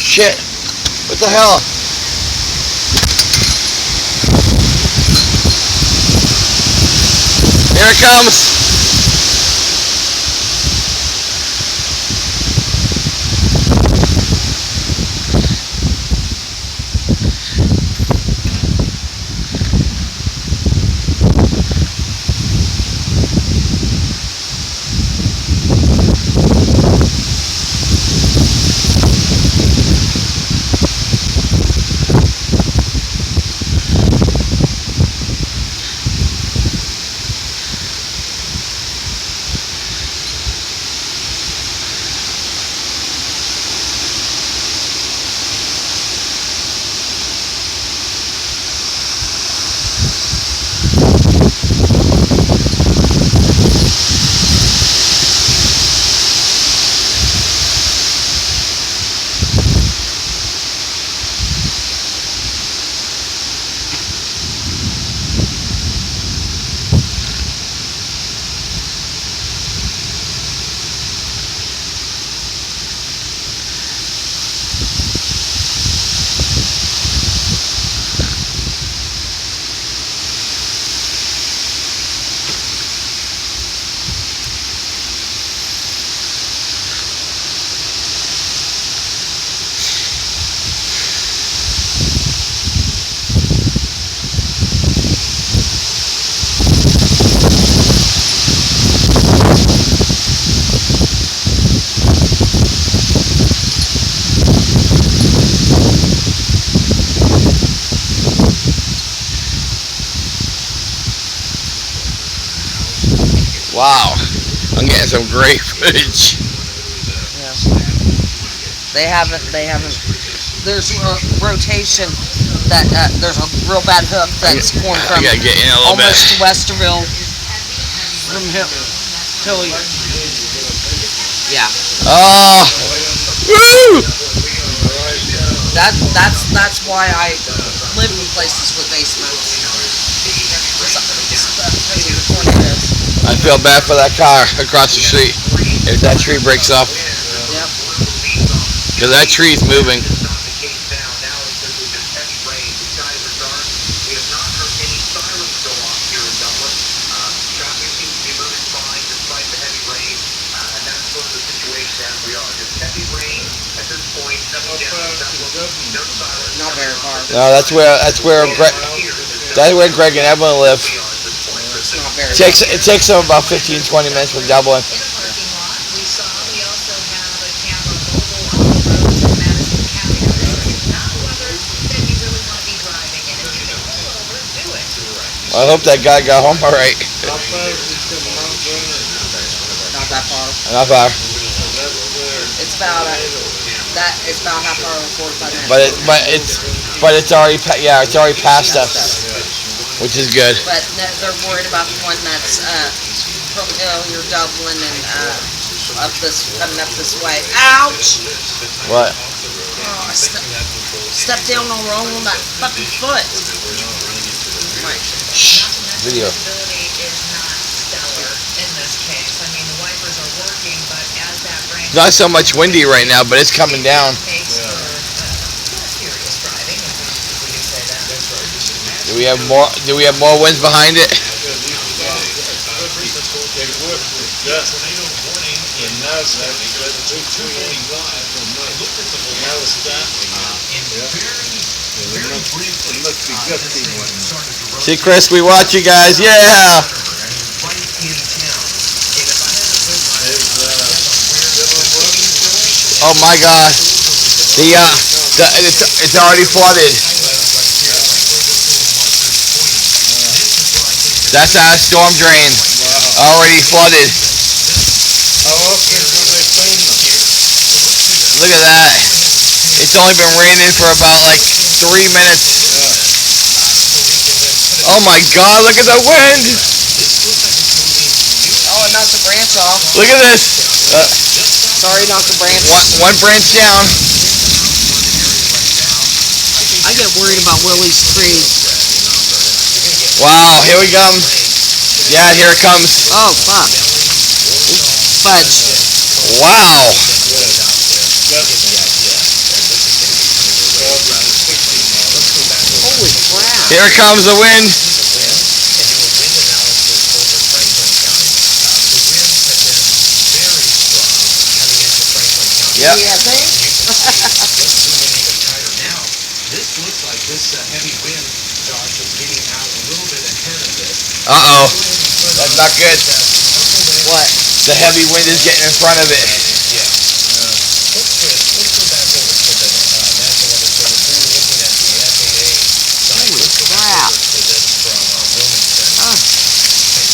shit. What the hell? Here it comes. Wow, I'm getting some great footage. Yeah. They haven't. There's a rotation that there's a real bad hook that's going from I gotta get in a little almost bit. to Westerville from him till yeah. Oh, woo! That's why I live in places with basements. I feel bad for that car across the street if that tree breaks off. Yep. Because that tree's moving. Not very far. No, that's where Greg and Evelyn live. Not very It takes them about 15-20 minutes from Dublin. Well, I hope that guy got home all right. Not that far. Not far. It's about it's about half hour and 45 minutes. But it's already it's already past us, which is good. But they're worried about the one that's from Hillier, Dublin, and coming up this way. Ouch! What? Oh, I stepped down on wrong on that fucking foot. Shh. Video. It's not so much windy right now, but it's coming down. Do we have more winds behind it? See, Chris, we watch you guys. Yeah. Oh my God. It's already flooded. That's our storm drain. Already flooded. Look at that. It's only been raining for about like 3 minutes. Oh my God, look at the wind. Oh, it knocked the branch off. Look at this. Sorry, knocked the branch. One branch down. I get worried about Willie's tree. Wow, here we come. Yeah, here it comes. Oh, fuck. Fudge. Wow. Here comes the wind. Yep. Yeah, see? This looks like this heavy wind, Josh, is getting out a little bit ahead of this. Uh-oh. That's not good. What? The heavy wind is getting in front of it. Yeah. Let's go back over to the National Weather Service. We were looking at the FAA site. Holy Let's go back crap. over to this from Wilmington. Oh. And,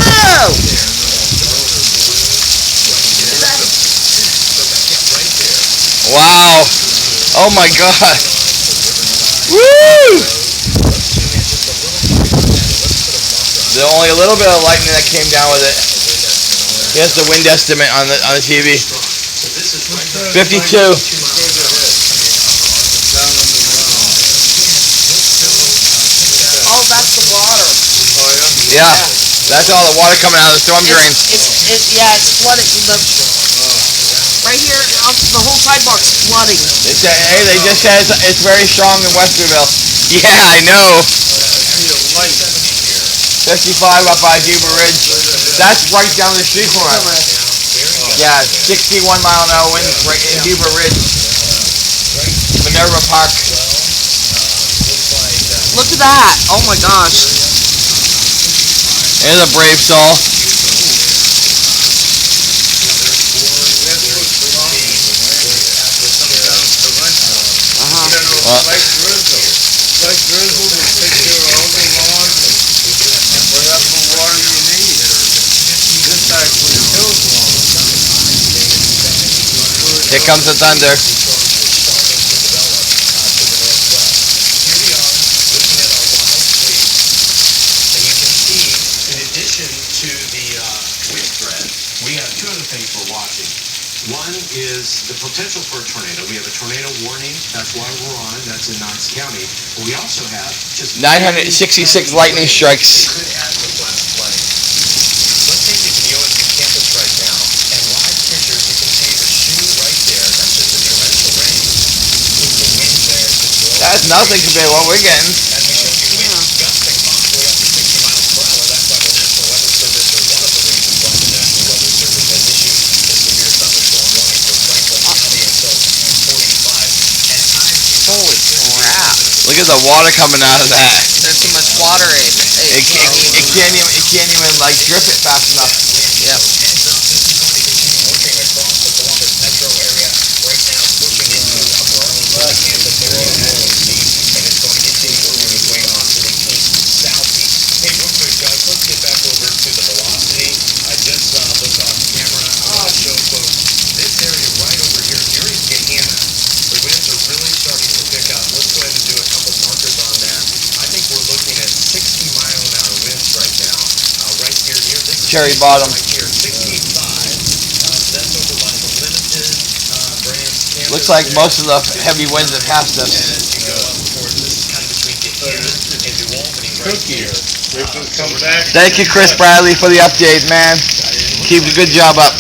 Whoa! there. The rotor blew right there. So back in right there. Wow. Oh my God. Woo! There's only a little bit of lightning that came down with it. Here's the wind estimate on the TV. 52. Oh, that's the water. Yeah. That's all the water coming out of the storm drain. It's flooding. Right here, the whole sidewalk's flooding. Hey, they just said it's very strong in Westerville. Yeah, I know. 55 up by Huber Ridge. That's right down the street from us. Yeah, 61 mile an hour wind right in Huber Ridge. Minerva Park. Look at that. Oh my gosh. There's a brave soul. Like drizzle will take care of all the lawns and whatever water you need. This actually kills lawns. Here comes the thunder. We have two other things we're watching. One is the potential for a tornado. We have a tornado warning. That's why we're on. That's in Knox County. But we also have just 966 lightning strikes. could add to flooding. Let's take you to the OSU campus right now. And live pictures, you can see the shoe right there. That's just a torrential rain. With the wind there. That's nothing compared to what we're getting. As we showed you, winds gusting possibly up to 60 miles per hour. That's why the National Weather Service, or one of the reasons why the National Weather Service has issued the severe thunderstorm warning for Franklin County until 45. At times, Holy crap. Look at the water coming out of that. There's too much water. It can't even like drip it fast enough. Yep. Heads up, this is going to continue working across the Columbus metro area. Right now, pushing into Upper Arlington, Kansas area as we speak, and it's going to continue working its way on to the east-southeast. Hey, real quick, guys, let's get back over to the velocity. I just looked off camera. I want to show folks this area right over here. Here is Gahanna. The winds are really starting to pick up. Let's go ahead and do a couple markers on that. I think we're looking at 60-mile-an-hour winds right now. Right here near this Cherry Bottom. right here, 65. That's over by the limited brands campus. Looks like there. most of the heavy winds have passed And us. as you go up towards this is kind of between Gahanna and New Albany right Cookie. here. They can come back. Thank you, Chris Bradley, for the update, man. Keep the good job up.